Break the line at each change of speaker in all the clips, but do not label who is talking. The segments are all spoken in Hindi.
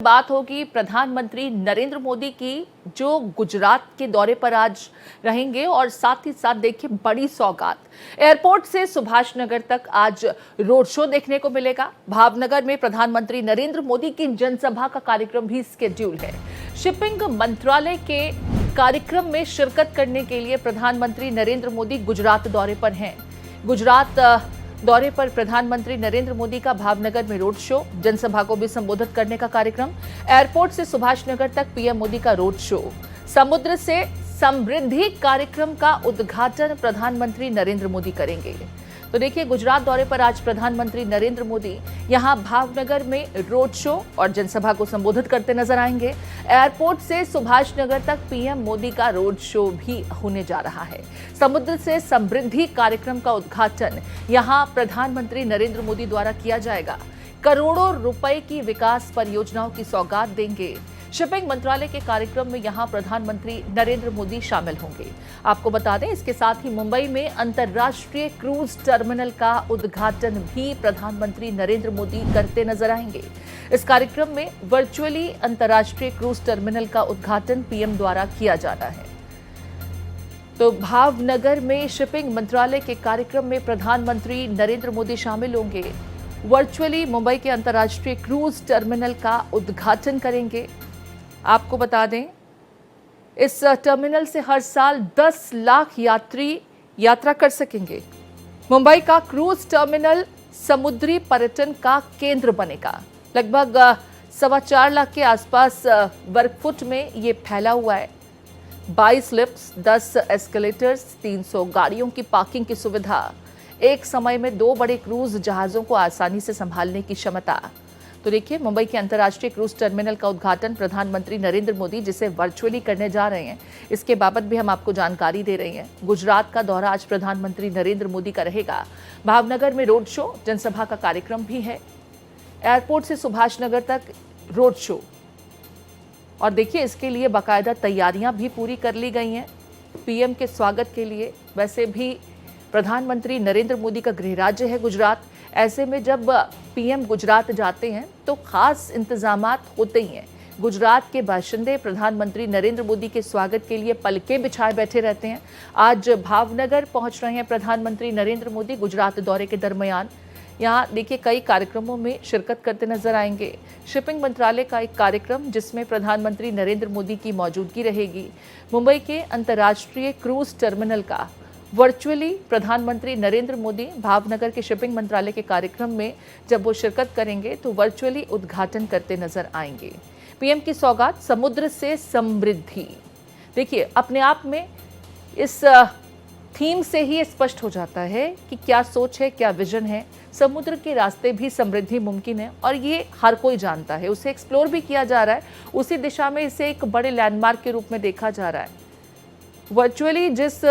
बात होगी प्रधानमंत्री नरेंद्र मोदी की, जो गुजरात के दौरे पर आज रहेंगे और साथ ही साथ देखिए बड़ी सौगात। एयरपोर्ट से सुभाष नगर तक आज रोड शो देखने को मिलेगा। भावनगर में प्रधानमंत्री नरेंद्र मोदी की जनसभा का कार्यक्रम भी स्केड्यूल है। शिपिंग मंत्रालय के कार्यक्रम में शिरकत करने के लिए प्रधानमंत्री नरेंद्र मोदी गुजरात दौरे पर हैं। गुजरात दौरे पर प्रधानमंत्री नरेंद्र मोदी का भावनगर में रोड शो, जनसभा को भी संबोधित करने का कार्यक्रम। एयरपोर्ट से सुभाष नगर तक पीएम मोदी का रोड शो। समुद्र से समृद्धि कार्यक्रम का उद्घाटन प्रधानमंत्री नरेंद्र मोदी करेंगे। तो देखिए, गुजरात दौरे पर आज प्रधानमंत्री नरेंद्र मोदी यहां भावनगर में रोड शो और जनसभा को संबोधित करते नजर आएंगे। एयरपोर्ट से सुभाष नगर तक पीएम मोदी का रोड शो भी होने जा रहा है। समुद्र से समृद्धि कार्यक्रम का उद्घाटन यहां प्रधानमंत्री नरेंद्र मोदी द्वारा किया जाएगा। करोड़ों रुपए की विकास परियोजनाओं की सौगात देंगे। शिपिंग मंत्रालय के कार्यक्रम में यहां प्रधानमंत्री नरेंद्र मोदी शामिल होंगे। आपको बता दें, इसके साथ ही मुंबई में अंतर्राष्ट्रीय क्रूज टर्मिनल का उद्घाटन भी प्रधानमंत्री नरेंद्र मोदी करते नजर आएंगे। इस कार्यक्रम में वर्चुअली अंतर्राष्ट्रीय क्रूज टर्मिनल का उद्घाटन पीएम द्वारा किया जाना है। तो भावनगर में शिपिंग मंत्रालय के कार्यक्रम में प्रधानमंत्री नरेंद्र मोदी शामिल होंगे। वर्चुअली मुंबई के अंतर्राष्ट्रीय क्रूज टर्मिनल का उद्घाटन करेंगे। आपको बता दें, इस टर्मिनल से हर साल 10 लाख यात्री यात्रा कर सकेंगे। मुंबई का क्रूज टर्मिनल समुद्री पर्यटन का केंद्र बनेगा। लगभग 4.25 लाख के आसपास वर्ग फुट में ये फैला हुआ है। 22 लिफ्ट्स, 10 एस्केलेटर्स, 300 गाड़ियों की पार्किंग की सुविधा, एक समय में 2 बड़े क्रूज जहाजों को आसानी से संभालने की क्षमता। तो देखिए, मुंबई के अंतर्राष्ट्रीय क्रूज टर्मिनल का उद्घाटन प्रधानमंत्री नरेंद्र मोदी जिसे वर्चुअली करने जा रहे हैं, इसके बाबत भी हम आपको जानकारी दे रहे हैं। गुजरात का दौरा आज प्रधानमंत्री नरेंद्र मोदी का रहेगा। भावनगर में रोड शो, जनसभा का कार्यक्रम भी है। एयरपोर्ट से सुभाष नगर तक रोड शो, और देखिए इसके लिए बाकायदा तैयारियां भी पूरी कर ली गई हैं पीएम के स्वागत के लिए। वैसे भी प्रधानमंत्री नरेंद्र मोदी का गृह राज्य है गुजरात। ऐसे में जब पीएम गुजरात जाते हैं तो खास इंतजामात होते ही हैं। गुजरात के बाशिंदे प्रधानमंत्री नरेंद्र मोदी के स्वागत के लिए पलकें बिछाए बैठे रहते हैं। आज भावनगर पहुंच रहे हैं प्रधानमंत्री नरेंद्र मोदी गुजरात दौरे के दरमियान। यहाँ देखिए कई कार्यक्रमों में शिरकत करते नजर आएंगे। शिपिंग मंत्रालय का एक कार्यक्रम जिसमें प्रधानमंत्री नरेंद्र मोदी की मौजूदगी रहेगी। मुंबई के अंतर्राष्ट्रीय क्रूज टर्मिनल का वर्चुअली प्रधानमंत्री नरेंद्र मोदी भावनगर के शिपिंग मंत्रालय के कार्यक्रम में जब वो शिरकत करेंगे तो वर्चुअली उद्घाटन करते नजर आएंगे। पीएम की सौगात, समुद्र से समृद्धि। देखिए, अपने आप में इस थीम से ही स्पष्ट हो जाता है कि क्या सोच है, क्या विजन है। समुद्र के रास्ते भी समृद्धि मुमकिन है और ये हर कोई जानता है। उसे एक्सप्लोर भी किया जा रहा है। उसी दिशा में इसे एक बड़े लैंडमार्क के रूप में देखा जा रहा है। वर्चुअली जिस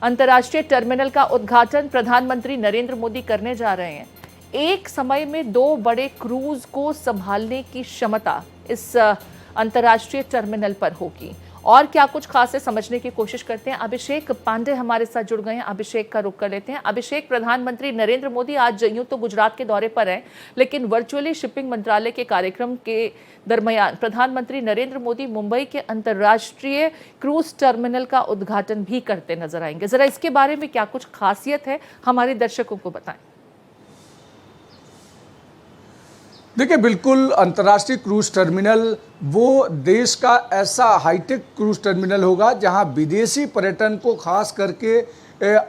अंतर्राष्ट्रीय टर्मिनल का उद्घाटन प्रधानमंत्री नरेंद्र मोदी करने जा रहे हैं, एक समय में 2 बड़े क्रूज को संभालने की क्षमता इस अंतर्राष्ट्रीय टर्मिनल पर होगी। और क्या कुछ खास है, समझने की कोशिश करते हैं। अभिषेक पांडे हमारे साथ जुड़ गए हैं। अभिषेक का रुख कर लेते हैं। अभिषेक, प्रधानमंत्री नरेंद्र मोदी आज यूं तो गुजरात के दौरे पर हैं, लेकिन वर्चुअली शिपिंग मंत्रालय के कार्यक्रम के दरमियान प्रधानमंत्री नरेंद्र मोदी मुंबई के अंतर्राष्ट्रीय क्रूज टर्मिनल का उद्घाटन भी करते नजर आएंगे। जरा इसके बारे में क्या कुछ खासियत है, हमारे दर्शकों को बताएं।
देखिए, बिल्कुल अंतर्राष्ट्रीय क्रूज टर्मिनल वो देश का ऐसा हाईटेक क्रूज टर्मिनल होगा जहां विदेशी पर्यटन को खास करके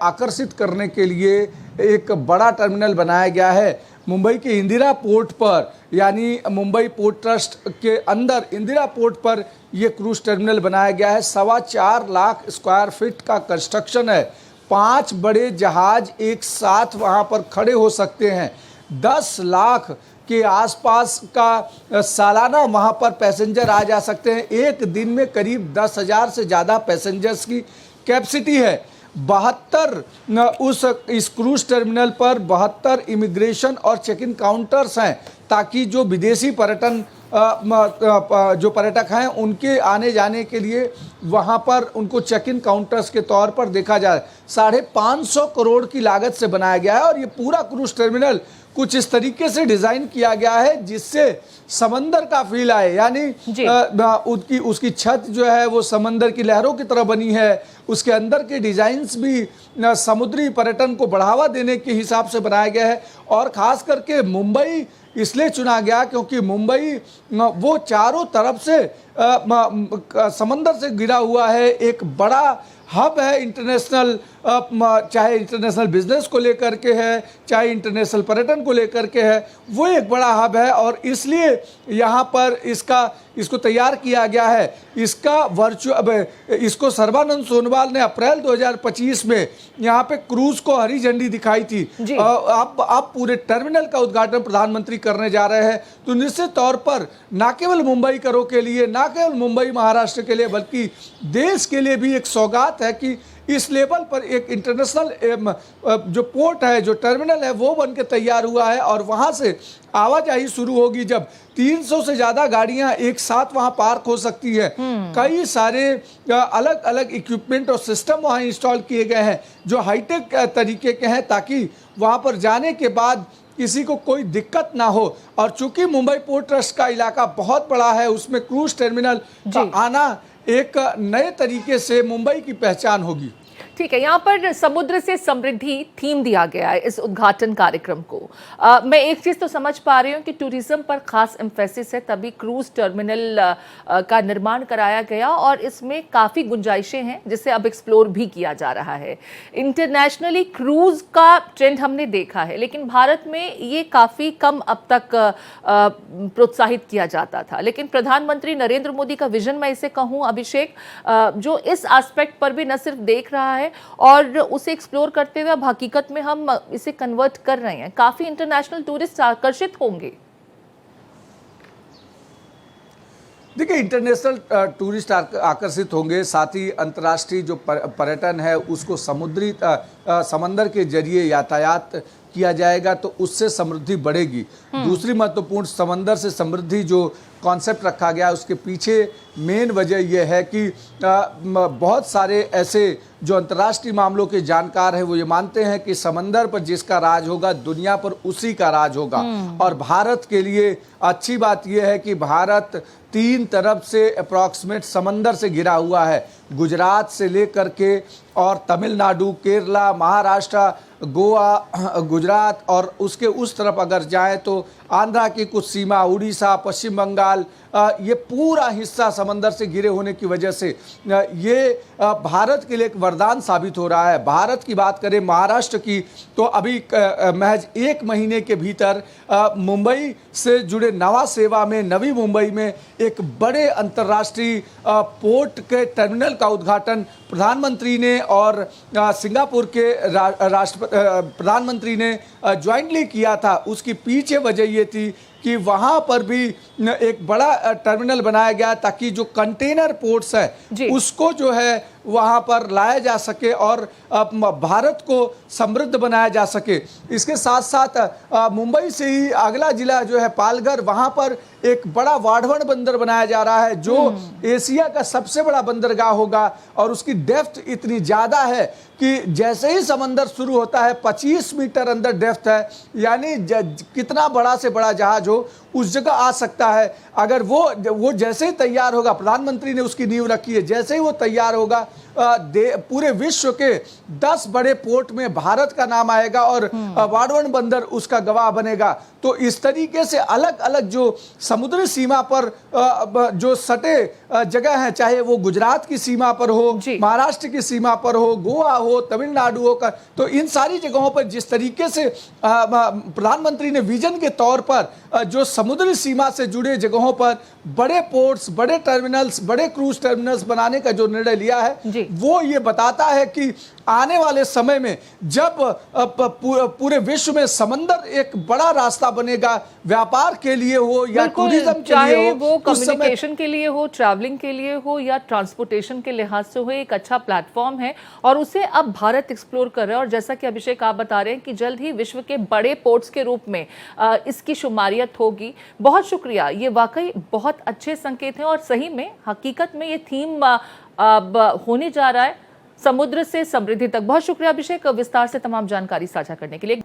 आकर्षित करने के लिए एक बड़ा टर्मिनल बनाया गया है। मुंबई के इंदिरा पोर्ट पर, यानी मुंबई पोर्ट ट्रस्ट के अंदर इंदिरा पोर्ट पर ये क्रूज टर्मिनल बनाया गया है। 4.25 लाख स्क्वायर फीट का कंस्ट्रक्शन है। 5 बड़े जहाज एक साथ वहाँ पर खड़े हो सकते हैं। 10 लाख के आसपास का सालाना वहाँ पर पैसेंजर आ जा सकते हैं। एक दिन में करीब 10,000 से ज़्यादा पैसेंजर्स की कैपेसिटी है। 72 इस क्रूज टर्मिनल पर 72 इमिग्रेशन और चेक इन काउंटर्स हैं, ताकि जो विदेशी पर्यटन जो पर्यटक हैं उनके आने जाने के लिए वहाँ पर उनको चेक इन काउंटर्स के तौर पर देखा जाए। 550 करोड़ की लागत से बनाया गया है और ये पूरा क्रूज टर्मिनल कुछ इस तरीके से डिज़ाइन किया गया है जिससे समंदर का फील आए, यानी उसकी छत जो है वो समंदर की लहरों की तरह बनी है। उसके अंदर के डिज़ाइंस भी समुद्री पर्यटन को बढ़ावा देने के हिसाब से बनाया गया है। और ख़ास करके मुंबई इसलिए चुना गया क्योंकि मुंबई वो चारों तरफ से समंदर से घिरा हुआ है, एक बड़ा हब है इंटरनेशनल, चाहे इंटरनेशनल बिजनेस को लेकर के है, चाहे इंटरनेशनल पर्यटन को लेकर के है, वो एक बड़ा हब है। और इसलिए यहाँ पर इसको तैयार किया गया है। इसको सर्बानंद सोनोवाल ने अप्रैल 2025 में यहाँ पे क्रूज को हरी झंडी दिखाई थी। अब पूरे टर्मिनल का उद्घाटन प्रधानमंत्री करने जा रहे हैं। तो निश्चित तौर पर न केवल मुंबईकरों के लिए, न केवल मुंबई महाराष्ट्र के लिए, बल्कि देश के लिए भी एक सौगात है कि इस लेवल पर एक इंटरनेशनल जो पोर्ट है, जो टर्मिनल है, वो बन के तैयार हुआ है। और वहाँ से आवाजाही शुरू होगी जब 300 से ज़्यादा गाड़ियाँ एक साथ वहाँ पार्क हो सकती है। कई सारे अलग अलग इक्विपमेंट और सिस्टम वहाँ इंस्टॉल किए गए हैं जो हाईटेक तरीके के हैं, ताकि वहाँ पर जाने के बाद किसी को कोई दिक्कत ना हो। और चूंकि मुंबई पोर्ट ट्रस्ट का इलाका बहुत बड़ा है, उसमें क्रूज टर्मिनल का आना एक नए तरीके से मुंबई की पहचान होगी।
ठीक है, यहाँ पर समुद्र से समृद्धि थीम दिया गया है इस उद्घाटन कार्यक्रम को। मैं एक चीज़ तो समझ पा रही हूँ कि टूरिज्म पर खास एम्फेसिस है, तभी क्रूज टर्मिनल का निर्माण कराया गया और इसमें काफ़ी गुंजाइशें हैं जिसे अब एक्सप्लोर भी किया जा रहा है। इंटरनेशनली क्रूज का ट्रेंड हमने देखा है, लेकिन भारत में ये काफ़ी कम अब तक प्रोत्साहित किया जाता था। लेकिन प्रधानमंत्री नरेंद्र मोदी का विजन, मैं इसे कहूँ अभिषेक, जो इस एस्पेक्ट पर भी न सिर्फ देख रहा है और उसे एक्सप्लोर करते हुए अब हकीकत में हम इसे कन्वर्ट कर रहे हैं, काफी इंटरनेशनल टूरिस्ट आकर्षित होंगे।
देखिए, इंटरनेशनल टूरिस्ट आकर्षित होंगे, साथ ही अंतर्राष्ट्रीय जो पर्यटन है उसको समंदर के जरिए यातायात किया जाएगा तो उससे समृद्धि बढ़ेगी। दूसरी महत्वपूर्ण समंदर से समृद्धि जो कॉन्सेप्ट रखा गया उसके पीछे मेन वजह यह है कि बहुत सारे ऐसे जो अंतर्राष्ट्रीय मामलों के जानकार हैं वो ये मानते हैं कि समंदर पर जिसका राज होगा दुनिया पर उसी का राज होगा। और भारत के लिए अच्छी बात यह है कि भारत 3 तरफ से अप्रॉक्सीमेट समंदर से घिरा हुआ है, गुजरात से लेकर के और तमिलनाडु, केरला, महाराष्ट्र, गोवा, गुजरात और उसके उस तरफ अगर जाएं तो आंध्रा की कुछ सीमा, उड़ीसा, पश्चिम बंगाल, ये पूरा हिस्सा समंदर से घिरे होने की वजह से ये भारत के लिए एक वरदान साबित हो रहा है। भारत की बात करें, महाराष्ट्र की, तो अभी महज 1 महीने के भीतर मुंबई से जुड़े नवा सेवा में, नवी मुंबई में एक बड़े अंतर्राष्ट्रीय पोर्ट के टर्मिनल का उद्घाटन प्रधानमंत्री ने और सिंगापुर के प्रधानमंत्री ने ज्वाइंटली किया था। उसकी पीछे वजह ये थी कि वहाँ पर भी एक बड़ा टर्मिनल बनाया गया ताकि जो कंटेनर पोर्ट्स है उसको जो है वहाँ पर लाया जा सके और भारत को समृद्ध बनाया जा सके। इसके साथ साथ मुंबई से ही अगला जिला जो है पालघर, वहाँ पर एक बड़ा वाढवण बंदर बनाया जा रहा है जो एशिया का सबसे बड़ा बंदरगाह होगा। और उसकी डेप्थ इतनी ज़्यादा है कि जैसे ही समंदर शुरू होता है 25 मीटर अंदर डेप्थ है, यानी कितना बड़ा से बड़ा जहाज हो उस जगह आ सकता है। अगर वो जैसे ही तैयार होगा, प्रधानमंत्री ने उसकी नींव रखी है, जैसे ही वो तैयार होगा पूरे विश्व के 10 बड़े पोर्ट में भारत का नाम आएगा और वाढवण बंदर उसका गवाह बनेगा। तो इस तरीके से अलग अलग जो समुद्री सीमा पर जो सटे जगह हैं, चाहे वो गुजरात की सीमा पर हो, महाराष्ट्र की सीमा पर हो, गोवा हो, तमिलनाडु हो, तो इन सारी जगहों पर जिस तरीके से प्रधानमंत्री ने विजन के तौर पर जो समुद्री सीमा से जुड़े जगहों पर बड़े पोर्ट्स, बड़े टर्मिनल्स, बड़े क्रूज टर्मिनल्स बनाने का जो निर्णय लिया है वो ये बताता है कि आने वाले समय में जब पूरे विश्व में समंदर एक बड़ा रास्ता बनेगा, व्यापार के लिए हो या
बिल्कुल,
टूरिज्म के
चाहे
लिए
वो
हो, उस समय
कम्युनिकेशन के लिए हो, ट्रैवलिंग के लिए हो या ट्रांसपोर्टेशन के लिहाज से हो, एक अच्छा प्लेटफॉर्म है और उसे अब भारत एक्सप्लोर कर रहा है। और जैसा कि अभिषेक आप बता रहे हैं कि जल्द ही विश्व के बड़े पोर्ट्स के रूप में इसकी शुमारियत होगी। बहुत शुक्रिया, ये वाकई बहुत अच्छे संकेत हैं और सही में हकीकत में ये थीम अब होने जा रहा है समुद्र से समृद्धि तक। बहुत शुक्रिया अभिषेक, विस्तार से तमाम जानकारी साझा करने के लिए।